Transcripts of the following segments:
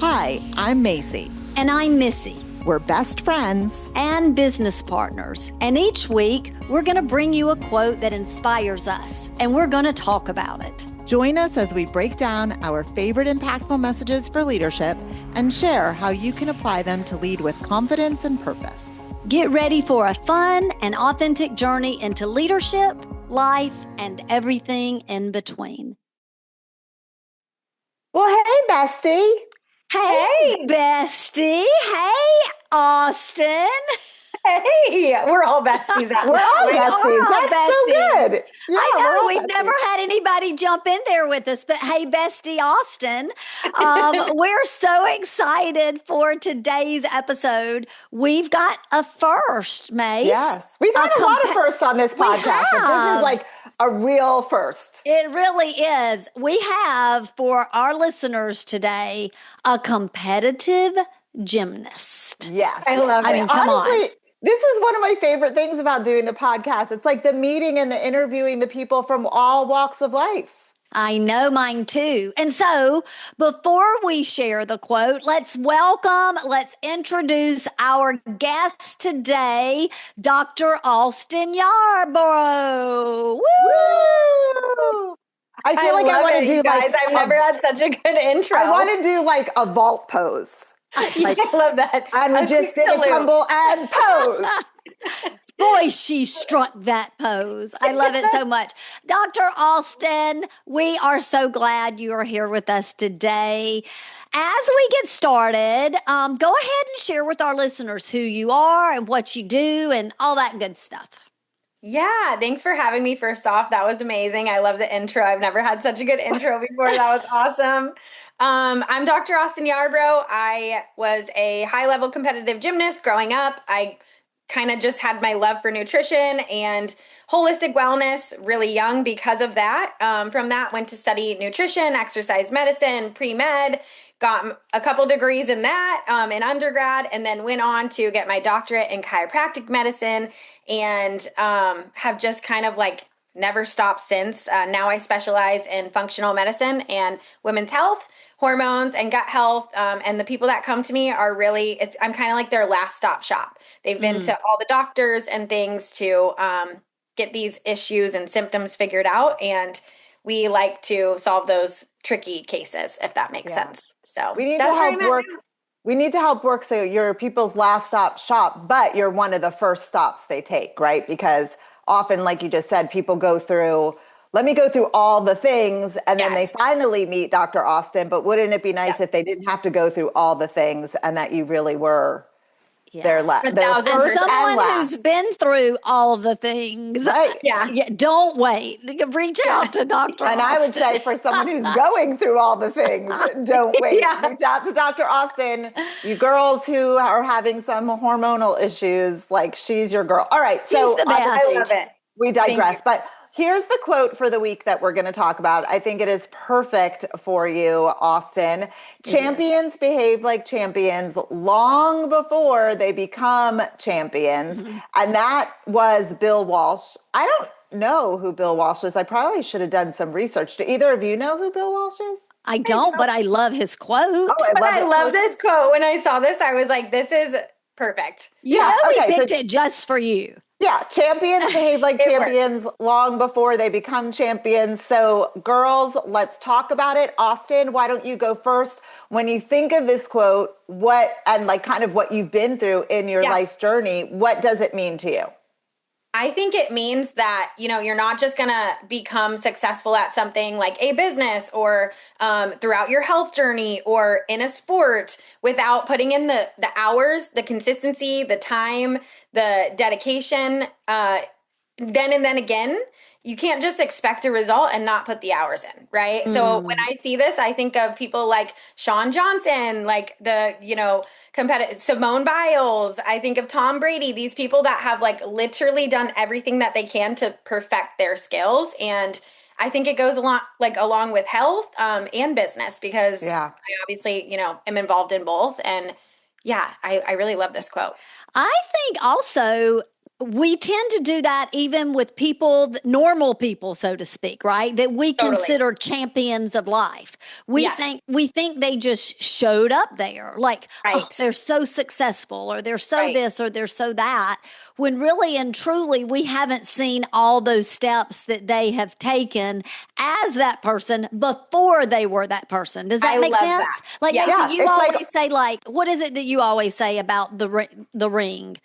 Hi, I'm Macy. And I'm Missy. We're best friends and business partners. And each week, we're going to bring you a quote that inspires us, and we're going to talk about it. Join us as we break down our favorite impactful messages for leadership and share how you can apply them to lead with confidence and purpose. Get ready for a fun and authentic journey into leadership, life, and everything in between. Well, hey, bestie. Hey, bestie. Hey, Austyn. Hey, we're all besties. We're all besties. That's besties. So good. Yeah, I know we've besties. never had anybody jump in there with us, but hey, bestie Austyn, we're so excited for today's episode. We've got a first, Mayce. Yes, we've had a lot of firsts on this podcast, but this is like a real first. It really is. We have for our listeners today a competitive gymnast. Yes, I love it. I mean, come honestly, on. This is one of my favorite things about doing the podcast. It's like the meeting and the interviewing the people from all walks of life. I know, mine too. And so before we share the quote, let's introduce our guest today, Dr. Austyn Yarborough. Woo! Woo! I feel like I want to do guys. I've never had such a good intro. I want to do like a vault pose. Like, I love that. And we just did a tumble and pose. Boy, she struck that pose. I love it so much. Dr. Austyn, we are so glad you are here with us today. As we get started, go ahead and share with our listeners who you are and what you do and all that good stuff. Yeah, thanks for having me. First off, that was amazing. I love the intro. I've never had such a good intro before. That was awesome. I'm Dr. Austyn Yarborough. I was a high-level competitive gymnast growing up. I kind of just had my love for nutrition and holistic wellness really young because of that. From that, went to study nutrition, exercise medicine, pre-med, got a couple degrees in that in undergrad, and then went on to get my doctorate in chiropractic medicine and have just kind of like never stopped since. Now I specialize in functional medicine and women's health, hormones and gut health. And the people that come to me are really, I'm kind of like their last stop shop. They've been to all the doctors and things to get these issues and symptoms figured out. And we like to solve those tricky cases, if that makes sense. So we need to help work. We need to help work so you're people's last stop shop, but you're one of the first stops they take, right? Because often, like you just said, people go through, let me go through all the things, and then they finally meet Dr. Austyn. But wouldn't it be nice if they didn't have to go through all the things and that you really were their first and someone who's been through all the things. Right. Yeah. Don't wait. Reach out to Dr. And Austyn. I would say for someone who's going through all the things, don't wait. Reach out to Dr. Austyn. You girls who are having some hormonal issues, like she's your girl. All right. So the best. I love it. We digress. But here's the quote for the week that we're going to talk about. I think it is perfect for you, Austyn. Champions behave like champions long before they become champions. And that was Bill Walsh. I don't know who Bill Walsh is. I probably should have done some research. Do either of you know who Bill Walsh is? I don't, but I love his quote. Oh, I love this quote. When I saw this, I was like, this is perfect. Yeah, we picked it just for you. Yeah, champions behave like champions long before they become champions. So girls, let's talk about it. Austyn, why don't you go first? When you think of this quote, what you've been through in your life's journey, what does it mean to you? I think it means that, you're not just going to become successful at something like a business or throughout your health journey or in a sport without putting in the hours, the consistency, the time, the dedication, then and then again. You can't just expect a result and not put the hours in, right? So when I see this, I think of people like Shawn Johnson, like the, competitive Simone Biles. I think of Tom Brady, these people that have like literally done everything that they can to perfect their skills. And I think it goes along with health and business because I obviously, am involved in both. And I really love this quote. I think also we tend to do that even with people, normal people, so to speak, right? That we consider champions of life. We think they just showed up there, like, oh, they're so successful, or they're so this, or they're so that. When really and truly, we haven't seen all those steps that they have taken as that person before they were that person. Does that make sense? That. Like, Macy, you always say, like, what is it that you always say about the ring?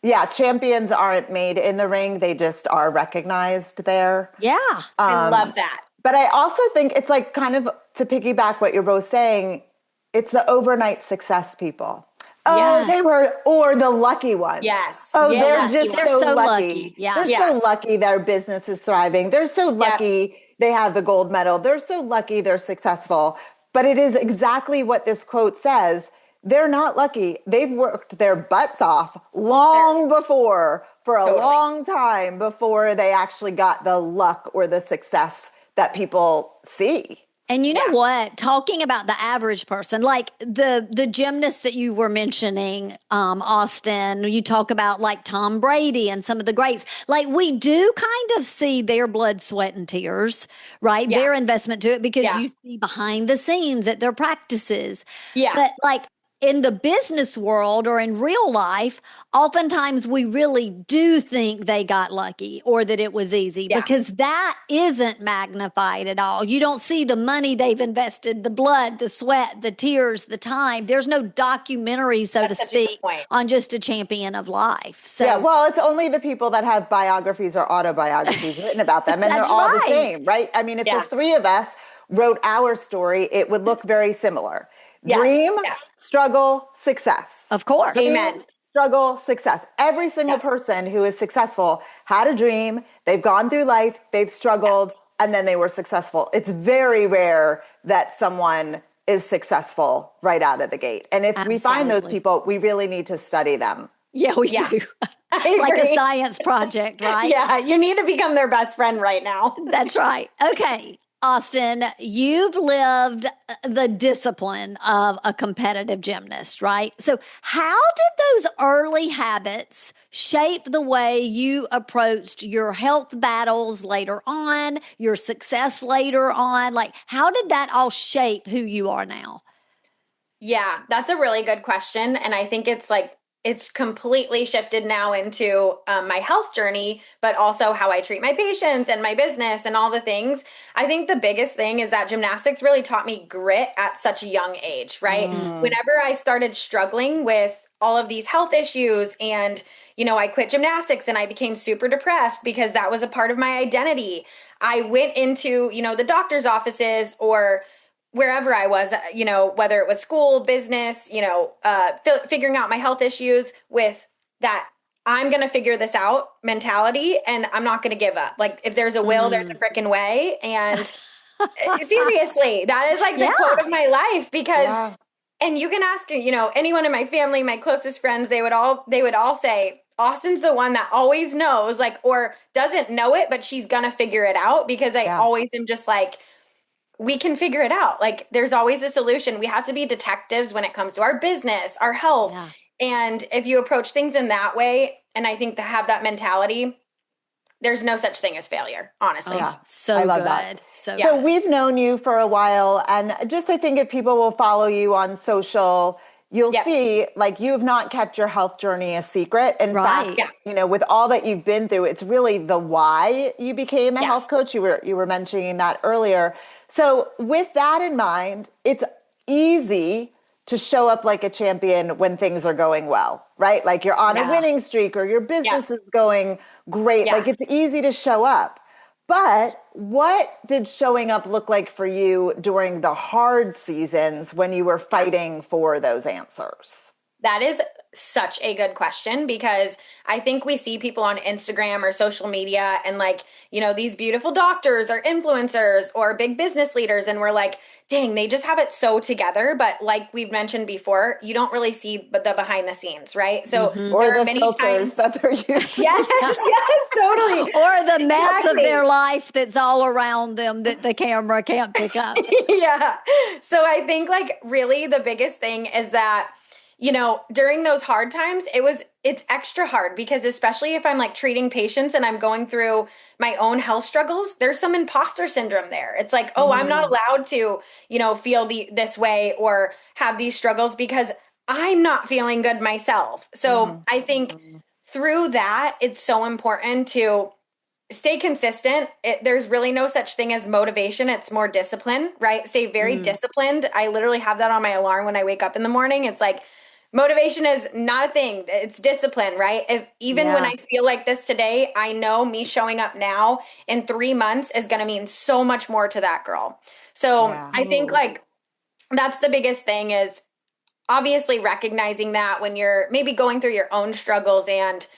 Yeah, champions aren't made in the ring. They just are recognized there. Yeah. I love that. But I also think it's like, kind of to piggyback what you're both saying, it's the overnight success people. Oh, they were, or the lucky ones. Yes. Oh, they're so lucky. Yeah. They're so lucky their business is thriving. They're so lucky they have the gold medal. They're so lucky they're successful. But it is exactly what this quote says. They're not lucky. They've worked their butts off long before, for a long time before they actually got the luck or the success that people see. And you know what? Talking about the average person, like the gymnast that you were mentioning, Austyn, you talk about like Tom Brady and some of the greats. Like, we do kind of see their blood, sweat, and tears, right? Their investment to it, because you see behind the scenes at their practices. Yeah. But like, in the business world or in real life, oftentimes we really do think they got lucky or that it was easy, because that isn't magnified at all. You don't see the money they've invested, the blood, the sweat, the tears, the time. There's no documentary, so to speak, on just a champion of life. So, yeah, well, it's only the people that have biographies or autobiographies written about them, and they're all the same, right? I mean, if the three of us wrote our story, it would look very similar. Dream, struggle, success. Of course. Amen. Struggle, success. Every single person who is successful had a dream. They've gone through life, they've struggled, and then they were successful. It's very rare that someone is successful right out of the gate. And if we find those people, we really need to study them. Yeah, we do. Like a science project, right? Yeah, you need to become their best friend right now. That's right. Okay. Austyn, you've lived the discipline of a competitive gymnast, right? So how did those early habits shape the way you approached your health battles later on, your success later on? Like, how did that all shape who you are now? Yeah, that's a really good question. And I think it's completely shifted now into my health journey, but also how I treat my patients and my business and all the things. I think the biggest thing is that gymnastics really taught me grit at such a young age, right? Whenever I started struggling with all of these health issues and, I quit gymnastics and I became super depressed because that was a part of my identity. I went into, the doctor's offices or wherever I was, whether it was school, business, figuring out my health issues with that I'm going to figure this out mentality, and I'm not going to give up. Like, if there's a will, there's a freaking way. And seriously, that is like the quote of my life, because, and you can ask, anyone in my family, my closest friends, they would all say, Austyn's the one that always knows, like, or doesn't know it, but she's going to figure it out, because I always am just like, we can figure it out. Like, there's always a solution. We have to be detectives when it comes to our business, our health. Yeah. And if you approach things in that way, and I think to have that mentality, there's no such thing as failure, honestly. Yeah, so I love that. So we've known you for a while, and just, I think if people will follow you on social, you'll see, like, you have not kept your health journey a secret. In fact, with all that you've been through, it's really the why you became a health coach. You were mentioning that earlier. So with that in mind, it's easy to show up like a champion when things are going well, right? Like, you're on a winning streak or your business is going great. Like, it's easy to show up. But what did showing up look like for you during the hard seasons when you were fighting for those answers? That is such a good question, because I think we see people on Instagram or social media and, like, these beautiful doctors or influencers or big business leaders. And we're like, dang, they just have it so together. But like we've mentioned before, you don't really see the behind the scenes, right? So or the filters that they're using. Yes, totally. Or the mess of their life that's all around them that the camera can't pick up. So I think, like, really the biggest thing is that, during those hard times, it's extra hard because especially if I'm like treating patients and I'm going through my own health struggles, there's some imposter syndrome there. It's like, oh, I'm not allowed to, feel this way or have these struggles because I'm not feeling good myself. So I think through that, it's so important to stay consistent. There's really no such thing as motivation. It's more discipline, right? Stay very disciplined. I literally have that on my alarm when I wake up in the morning. It's like, motivation is not a thing. It's discipline, right? When I feel like this today, I know me showing up now in 3 months is going to mean so much more to that girl. So I think like that's the biggest thing is obviously recognizing that when you're maybe going through your own struggles and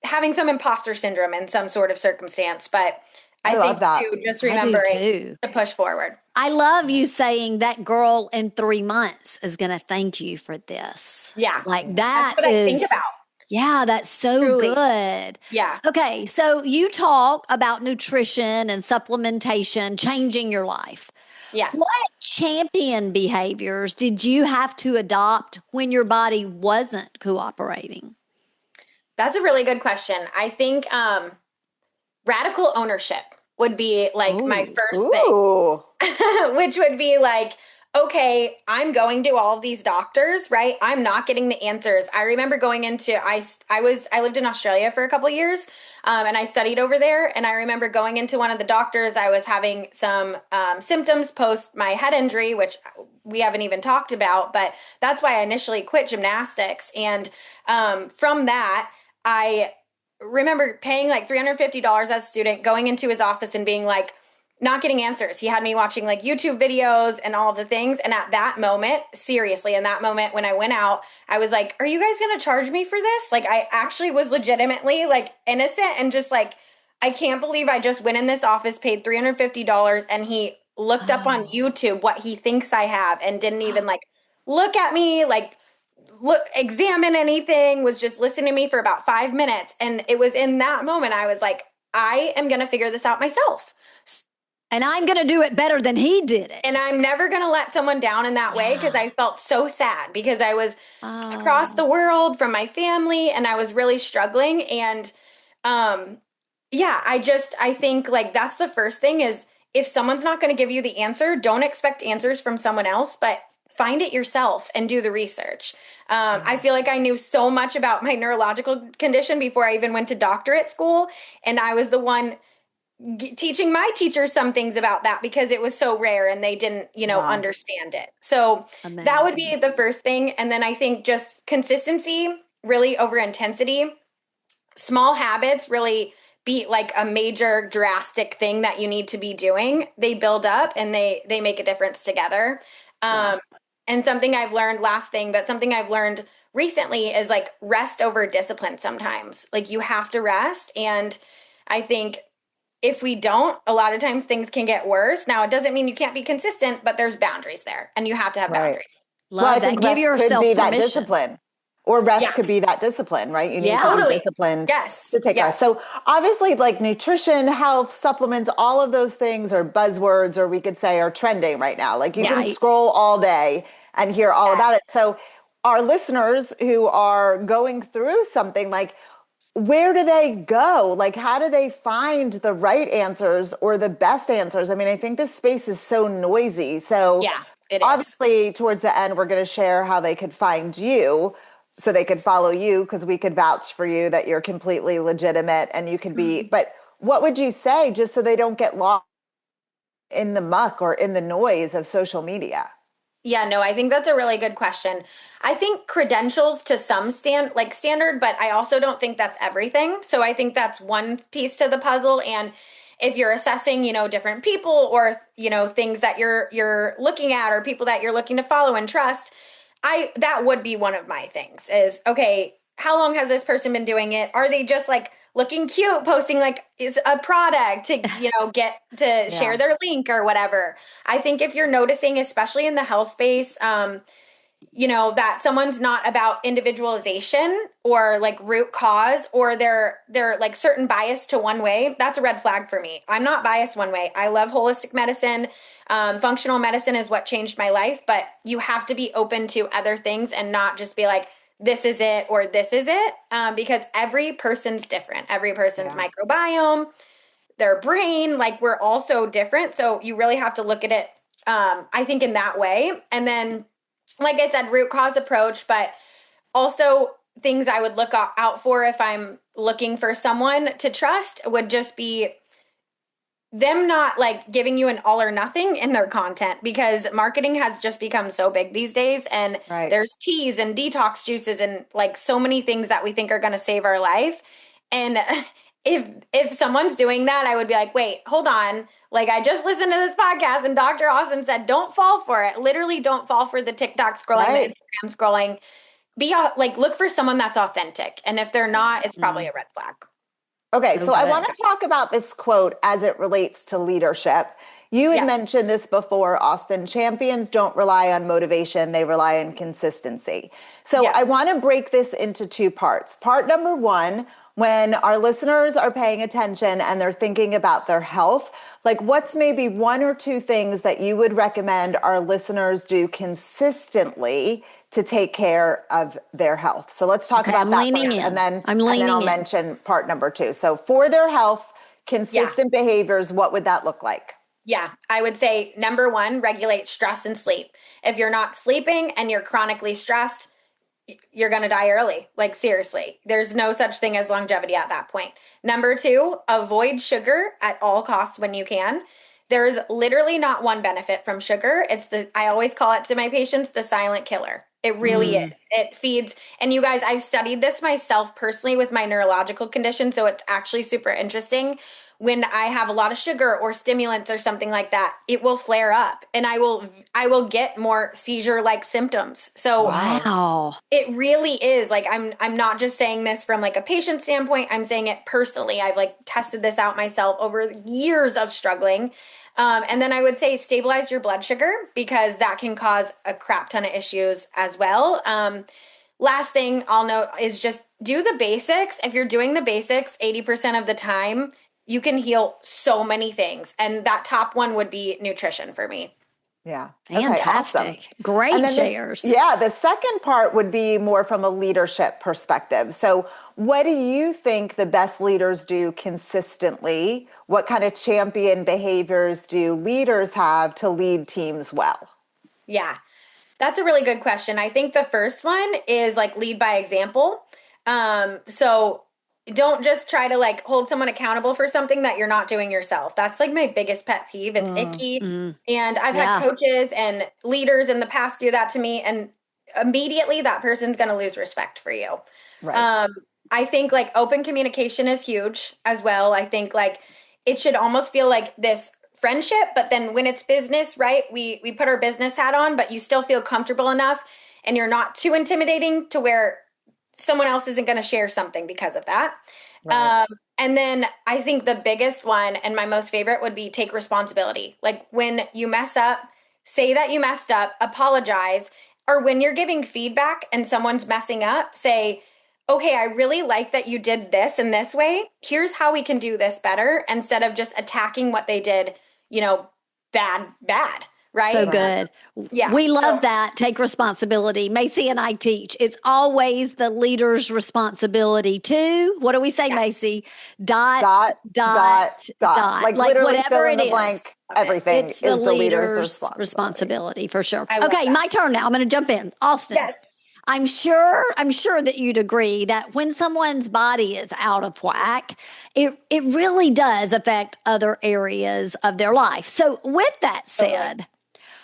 having some imposter syndrome in some sort of circumstance. But I think that. too, just remembering to push forward. I love you saying that girl in 3 months is going to thank you for this. Yeah. Like that's what I think about. Yeah, that's so Truly. good. Yeah. Okay, so you talk about nutrition and supplementation changing your life. Yeah. What champion behaviors did you have to adopt when your body wasn't cooperating? That's a really good question. I think radical ownership would be like my first thing, which would be like, okay, I'm going to all of these doctors, right? I'm not getting the answers. I remember going into, I lived in Australia for a couple of years, and I studied over there. And I remember going into one of the doctors, I was having some symptoms post my head injury, which we haven't even talked about, but that's why I initially quit gymnastics. And from that, I remember paying like $350 as a student, going into his office and being like, not getting answers. He had me watching like YouTube videos and all of the things. And at that moment, seriously, in that moment when I went out, I was like, are you guys going to charge me for this? Like, I actually was legitimately like innocent and just like, I can't believe I just went in this office, paid $350, and he looked up on YouTube what he thinks I have and didn't even like look at me, like examine anything, was just listening to me for about 5 minutes. And it was in that moment I was like, I am going to figure this out myself. And I'm going to do it better than he did it. And I'm never going to let someone down in that way because I felt so sad because I was across the world from my family and I was really struggling. And I think like that's the first thing is if someone's not going to give you the answer, don't expect answers from someone else, but find it yourself and do the research. I feel like I knew so much about my neurological condition before I even went to doctorate school. And I was the one teaching my teachers some things about that because it was so rare and they didn't, understand it. So that would be the first thing. And then I think just consistency really over intensity. Small habits really beat like a major drastic thing that you need to be doing. They build up and they make a difference together. And something I've learned, last thing, but something I've learned recently is like rest over discipline sometimes. Like you have to rest. And I think if we don't, a lot of times things can get worse. Now, it doesn't mean you can't be consistent, but there's boundaries there and you have to have boundaries. Love that. Give yourself could be permission. That discipline. Or rest could be that discipline, right? You need to be disciplined to take rest. So obviously like nutrition, health, supplements, all of those things are buzzwords, or we could say are trending right now. Like you can scroll all day and hear all about it. So our listeners who are going through something, like where do they go? Like how do they find the right answers or the best answers? I mean, I think this space is so noisy. So it is. Obviously towards the end, we're going to share how they could find you, so they could follow you, because we could vouch for you that you're completely legitimate and you could be, but what would you say just so they don't get lost in the muck or in the noise of social media? Yeah, no, I think that's a really good question. I think credentials to some standard, but I also don't think that's everything. So I think that's one piece to the puzzle. And if you're assessing, different people or, things that you're looking at or people that you're looking to follow and trust, that would be one of my things is, okay, how long has this person been doing it? Are they just like looking cute, posting like is a product to, get to share their link or whatever? I think if you're noticing, especially in the health space, that someone's not about individualization or like root cause, or they're like certain bias to one way, that's a red flag for me. I'm not biased one way. I love holistic medicine. Functional medicine is what changed my life, but you have to be open to other things and not just be like, this is it or this is it, because every person's different. Every person's microbiome, their brain, like we're all so different. So you really have to look at it, I think, in that way. And then, like I said, root cause approach, but also things I would look out for if I'm looking for someone to trust would just be them not like giving you an all or nothing in their content, because marketing has just become so big these days, and there's teas and detox juices and like so many things that we think are going to save our life. And if someone's doing that, I would be like, wait, hold on. Like, I just listened to this podcast and Dr. Austyn said, don't fall for it. Literally don't fall for the TikTok scrolling, the Instagram scrolling. Be like, look for someone that's authentic. And if they're not, it's probably a red flag. Okay, so I want to talk about this quote as it relates to leadership. You had mentioned this before, Austyn. Champions don't rely on motivation, they rely on consistency. So I want to break this into two parts. Part number one, when our listeners are paying attention and they're thinking about their health, like what's maybe one or two things that you would recommend our listeners do consistently to take care of their health? So let's talk about that first, and then I'll mention part number two. So for their health, consistent behaviors, what would that look like? Yeah, I would say number one, regulate stress and sleep. If you're not sleeping and you're chronically stressed, you're going to die early. Like, seriously, there's no such thing as longevity at that point. Number two, avoid sugar at all costs when you can. There's literally not one benefit from sugar. I always call it to my patients, the silent killer. It really is. It feeds. And you guys, I've studied this myself personally with my neurological condition. So it's actually super interesting. When I have a lot of sugar or stimulants or something like that, it will flare up and I will get more seizure-like symptoms. So it really is like, I'm not just saying this from like a patient standpoint. I'm saying it personally. I've like tested this out myself over years of struggling. And then I would say stabilize your blood sugar, because that can cause a crap ton of issues as well. Last thing I'll note is just do the basics. If you're doing the basics 80% of the time, you can heal so many things. And that top one would be nutrition for me. Yeah. Fantastic. Okay, awesome. Great shares. The second part would be more from a leadership perspective. So what do you think the best leaders do consistently? What kind of champion behaviors do leaders have to lead teams well? Yeah, that's a really good question. I think the first one is like lead by example. So don't just try to like hold someone accountable for something that you're not doing yourself. That's like my biggest pet peeve. It's icky. And I've had coaches and leaders in the past do that to me, and immediately that person's going to lose respect for you. Right. I think like open communication is huge as well. I think like it should almost feel like this friendship, but then when it's business, right? We put our business hat on, but you still feel comfortable enough and you're not too intimidating to where someone else isn't going to share something because of that. Right. And then I think the biggest one and my most favorite would be take responsibility. Like when you mess up, say that you messed up, apologize. Or when you're giving feedback and someone's messing up, say, okay, I really like that you did this in this way. Here's how we can do this better, instead of just attacking what they did, bad. Right? So good. Yeah. We love that. Take responsibility. Macy and I teach. It's always the leader's responsibility to, what do we say, Macy? Dot. Like literally whatever fill in it the blank, is. everything It's is the leader's responsibility for sure. Okay, that. My turn now. I'm going to jump in. Austyn. Yes. I'm sure that you'd agree that when someone's body is out of whack, it really does affect other areas of their life. So with that said,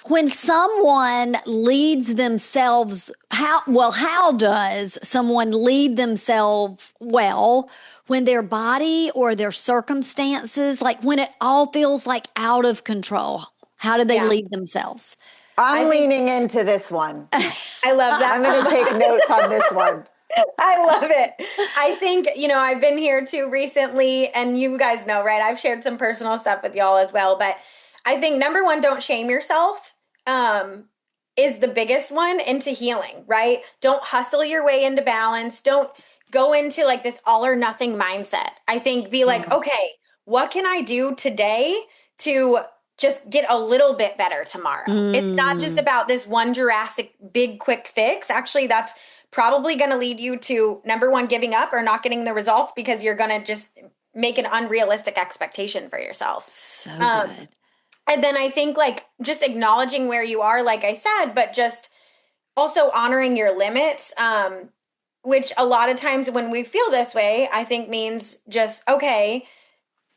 when someone leads themselves, how does someone lead themselves well when their body or their circumstances, like when it all feels like out of control? How do they lead themselves? I'm leaning into this one. I love that. I'm going to take notes on this one. I love it. I think, I've been here too recently, and you guys know, right? I've shared some personal stuff with y'all as well, but I think number one, don't shame yourself. is the biggest one into healing, right? Don't hustle your way into balance. Don't go into like this all or nothing mindset. I think be like, okay, what can I do today to just get a little bit better tomorrow? It's not just about this one drastic, big, quick fix. Actually, that's probably going to lead you to number one, giving up or not getting the results because you're going to just make an unrealistic expectation for yourself. So good. And then I think like just acknowledging where you are, like I said, but just also honoring your limits, which a lot of times when we feel this way, I think means just, okay,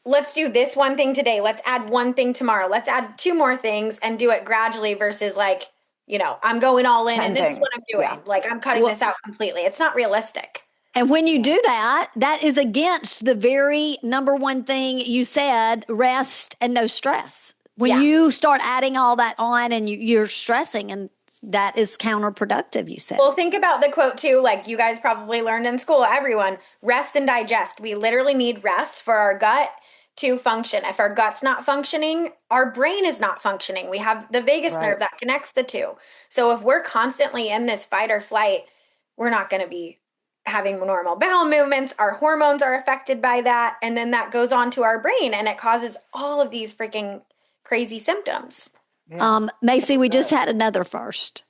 let's do this one thing today. Let's add one thing tomorrow. Let's add 2 more things and do it gradually versus like, I'm going all in and this is what I'm doing. Yeah. Like I'm cutting this out completely. It's not realistic. And when you do that, that is against the very number one thing you said, rest and no stress. When you start adding all that on and you're stressing, and that is counterproductive, you said. Well, think about the quote too, like you guys probably learned in school, everyone, rest and digest. We literally need rest for our gut to function. If our gut's not functioning, our brain is not functioning. We have the vagus nerve that connects the two. So if we're constantly in this fight or flight, we're not going to be having normal bowel movements. Our hormones are affected by that. And then that goes on to our brain and it causes all of these freaking crazy symptoms. Yeah. Macy, we just had another first.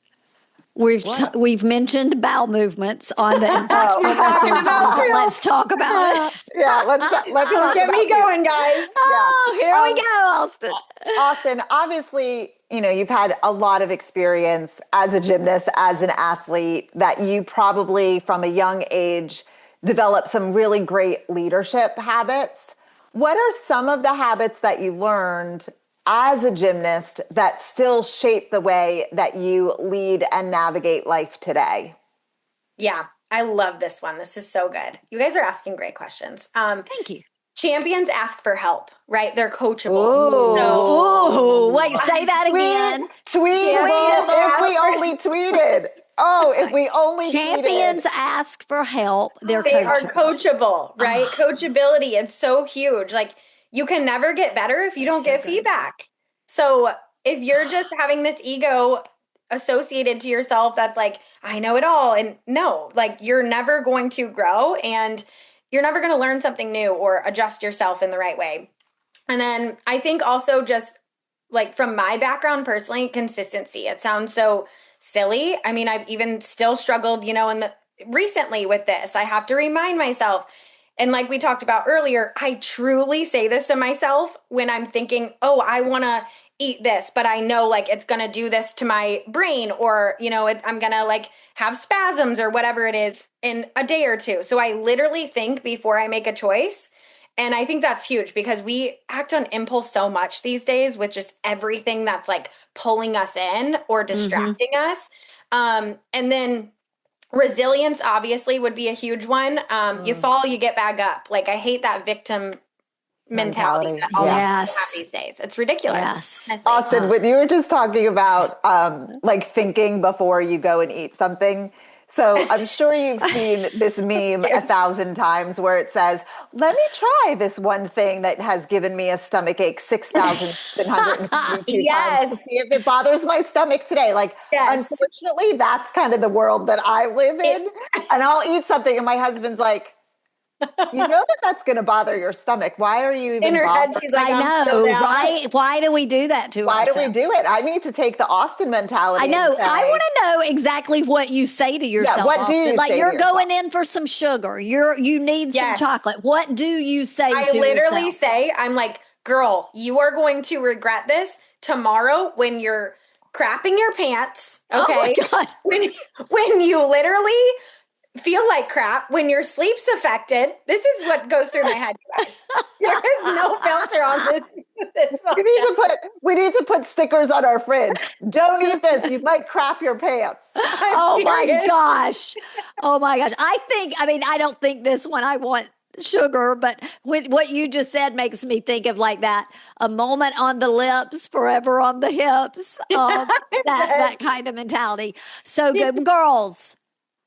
We've mentioned bowel movements on the Mpactful Messages. Let's talk about it. Yeah, let's get me going, guys. Oh, here we go, Austyn. Austyn, obviously, you've had a lot of experience as a gymnast, as an athlete, that you probably from a young age developed some really great leadership habits. What are some of the habits that you learned as a gymnast that still shape the way that you lead and navigate life today? Yeah, I love this one. This is so good. You guys are asking great questions. Thank you. Champions ask for help, right? They're coachable. Ooh, wait, say that again. Tweetable. If we only tweeted. If we only Champions ask for help. They are coachable, right? Coachability. It's so huge. Like, you can never get better if you don't get feedback. So if you're just having this ego associated to yourself, that's like, I know it all. And no, like you're never going to grow and you're never going to learn something new or adjust yourself in the right way. And then I think also just like from my background personally, consistency. It sounds so silly. I mean, I've even still struggled, recently with this. I have to remind myself. And like we talked about earlier, I truly say this to myself when I'm thinking, I want to eat this, but I know like it's going to do this to my brain or, I'm going to like have spasms or whatever it is in a day or two. So I literally think before I make a choice. And I think that's huge because we act on impulse so much these days with just everything that's like pulling us in or distracting us. And then resilience obviously would be a huge one. You fall, you get back up. Like I hate that victim mentality that all have these days. It's ridiculous. Yes. Austyn, when you were just talking about like thinking before you go and eat something. So I'm sure you've seen this meme 1,000 times where it says, let me try this one thing that has given me a stomach ache 6,752 times to see if it bothers my stomach today. Like, unfortunately, that's kind of the world that I live in. And I'll eat something and my husband's like, you know that's going to bother your stomach. Why are you even in her head? She's like, I know, right? Why do we do that to ourselves? Why do we do it? I need to take the Austyn mentality. I know. I want to know exactly what you say to yourself. Yeah, what do you like say you're to going in for some sugar. You need some chocolate. What do you say to yourself? I literally say, I'm like, girl, you are going to regret this tomorrow when you're crapping your pants. Okay. Oh my God. When you literally feel like crap, when your sleep's affected. This is what goes through my head, you guys. There is no filter on this we need to put stickers on our fridge. Don't eat this. You might crap your pants. Oh my gosh. I don't think this one I want sugar, but what you just said makes me think of like that, a moment on the lips, forever on the hips, that kind of mentality. So good. Girls,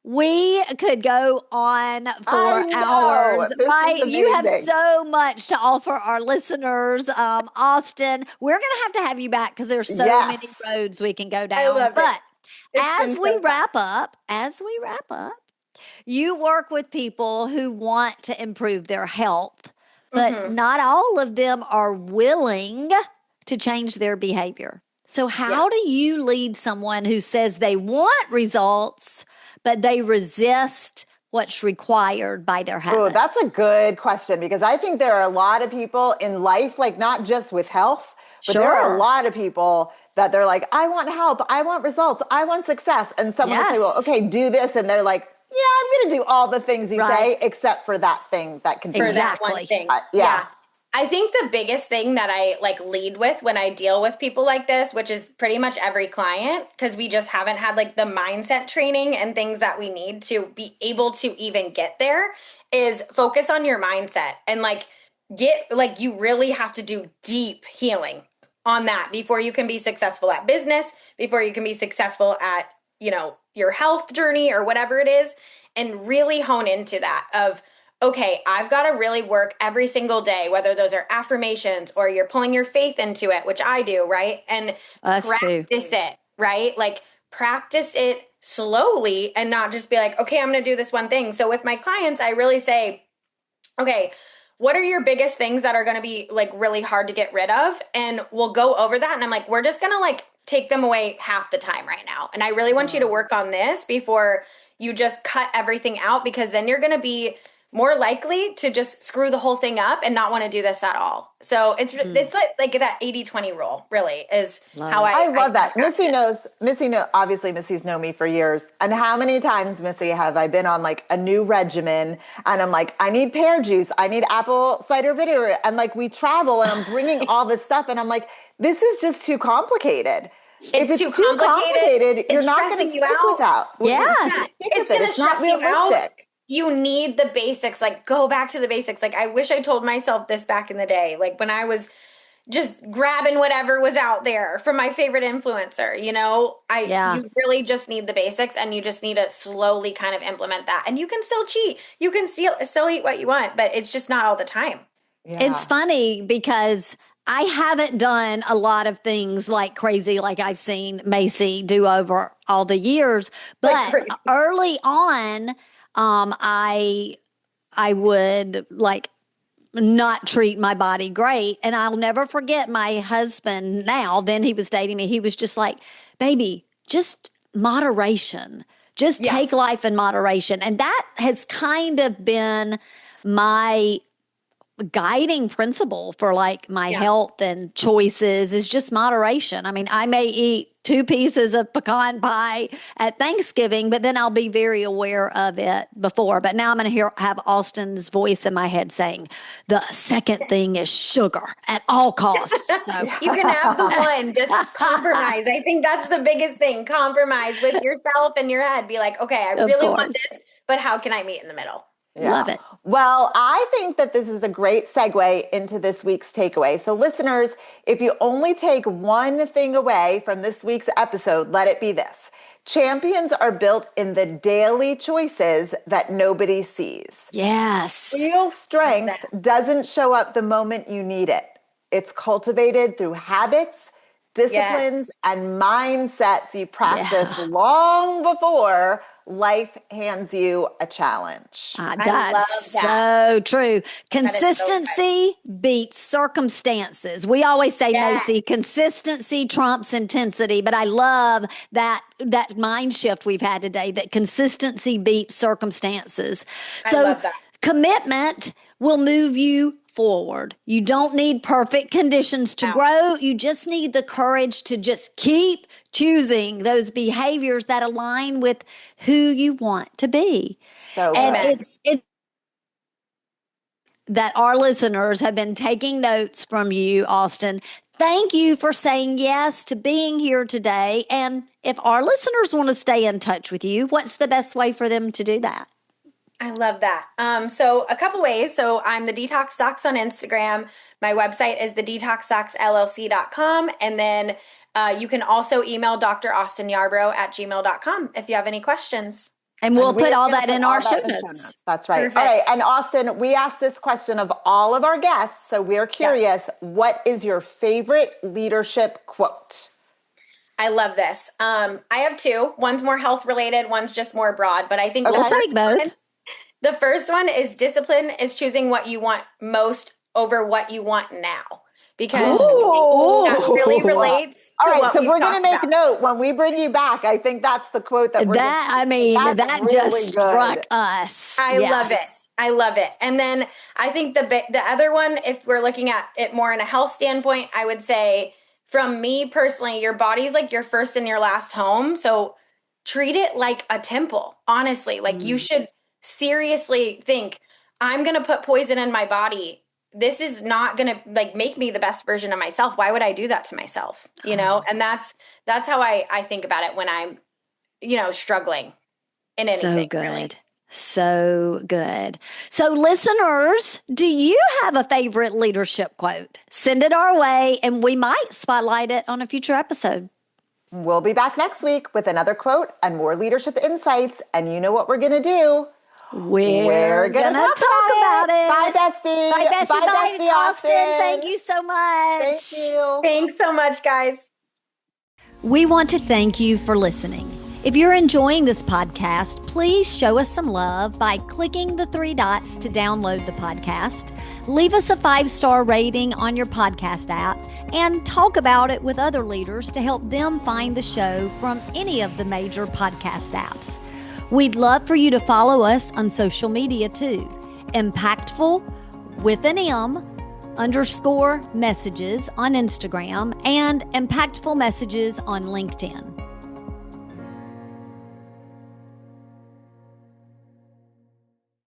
we could go on for hours, right? You have so much to offer our listeners. Austyn, we're going to have you back because there's so many roads we can go down. But as we wrap up, you work with people who want to improve their health, but not all of them are willing to change their behavior. So how do you lead someone who says they want results, but they resist what's required by their habits? Oh, that's a good question, because I think there are a lot of people in life, like not just with health, but there are a lot of people that they're like, I want help, I want results, I want success. And someone will say, well, okay, do this. And they're like, yeah, I'm going to do all the things you say, except for that thing that can for that one thing. I think the biggest thing that I like lead with when I deal with people like this, which is pretty much every client, because we just haven't had like the mindset training and things that we need to be able to even get there, is focus on your mindset and like you really have to do deep healing on that before you can be successful at business, before you can be successful at, your health journey or whatever it is, and really hone into that of, okay, I've got to really work every single day, whether those are affirmations or you're pulling your faith into it, which I do, right? And practice it, right? Like practice it slowly and not just be like, okay, I'm going to do this one thing. So with my clients, I really say, okay, what are your biggest things that are going to be like really hard to get rid of? And we'll go over that. And I'm like, we're just going to like take them away half the time right now. And I really want you to work on this before you just cut everything out, because then you're going to be more likely to just screw the whole thing up and not want to do this at all. So it's like that 80-20 rule really is how I love that. Missy knows, obviously Missy's known me for years. And how many times, Missy, have I been on like a new regimen and I'm like, I need pear juice, I need apple cider vinegar. And like we travel and I'm bringing all this stuff and I'm like, this is just too complicated. If it's too complicated, you're not going to stick with that. Yes. It's going to stress you out. You need the basics, like go back to the basics. Like I wish I told myself this back in the day, like when I was just grabbing whatever was out there from my favorite influencer, you really just need the basics and you just need to slowly kind of implement that. And you can still cheat. You can still eat what you want, but it's just not all the time. Yeah. It's funny because I haven't done a lot of things like crazy, like I've seen Mayce do over all the years, but early on, I would like not treat my body great. And I'll never forget my husband now, then he was dating me. He was just like, baby, just moderation, just take life in moderation. And that has kind of been my guiding principle for like my health and choices is just moderation. I mean, I may eat 2 pieces of pecan pie at Thanksgiving, but then I'll be very aware of it before. But now I'm going to have Austyn's voice in my head saying, the second thing is sugar at all costs. So you can have the one, just compromise. I think that's the biggest thing. Compromise with yourself and your head. Be like, okay, I really want this, but how can I meet in the middle? Yeah. Love it. Well, I think that this is a great segue into this week's takeaway. So listeners, if you only take one thing away from this week's episode, let it be this. Champions are built in the daily choices that nobody sees. Yes. Real strength doesn't show up the moment you need it. It's cultivated through habits, disciplines, and mindsets you practice long before life hands you a challenge. That's so true. Consistency beats circumstances. We always say, Mayce, consistency trumps intensity, but I love that mind shift we've had today, that consistency beats circumstances. So commitment will move you forward. You don't need perfect conditions to grow. You just need the courage to just keep choosing those behaviors that align with who you want to be. And it's that our listeners have been taking notes from you, Austyn. Thank you for saying yes to being here today. And if our listeners want to stay in touch with you, what's the best way for them to do that? I love that. So a couple ways. So I'm the Detox Docs on Instagram. My website is thedetoxdocsllc.com. And then you can also email Dr. Austyn Yarborough at gmail.com if you have any questions. And we'll put all that in our show notes. That's right. Perfect. All right. And Austyn, we asked this question of all of our guests. So we're curious, what is your favorite leadership quote? I love this. I have two. One's more health related, one's just more broad. But I think Okay. We'll take both. the first one is discipline is choosing what you want most over what you want now. Because that really relates All to right, what so we've we're going to talked make about. note when we bring you back. I think that's the quote that we're That really just good. struck us. I Yes. love it. I love it. And then I think the other one, if we're looking at it more in a health standpoint, I would say from me personally, your body's like your first and your last home. So treat it like a temple, honestly. Like you should seriously think, I'm going to put poison in my body. This is not going to like make me the best version of myself. Why would I do that to myself? You know? And that's how I think about it when I'm, struggling in anything. So good. Really. So good. So, listeners, do you have a favorite leadership quote? Send it our way and we might spotlight it on a future episode. We'll be back next week with another quote and more leadership insights. And you know what we're going to do? We're going to talk about it. Bye, bestie. Bye, bestie. Bye, Austyn. Austyn. Thank you so much. Thank you. Thanks so much, guys. We want to thank you for listening. If you're enjoying this podcast, please show us some love by clicking the 3 dots to download the podcast. Leave us a 5-star rating on your podcast app and talk about it with other leaders to help them find the show from any of the major podcast apps. We'd love for you to follow us on social media too. Mpactful with an M _ messages on Instagram and Mpactful Messages on LinkedIn.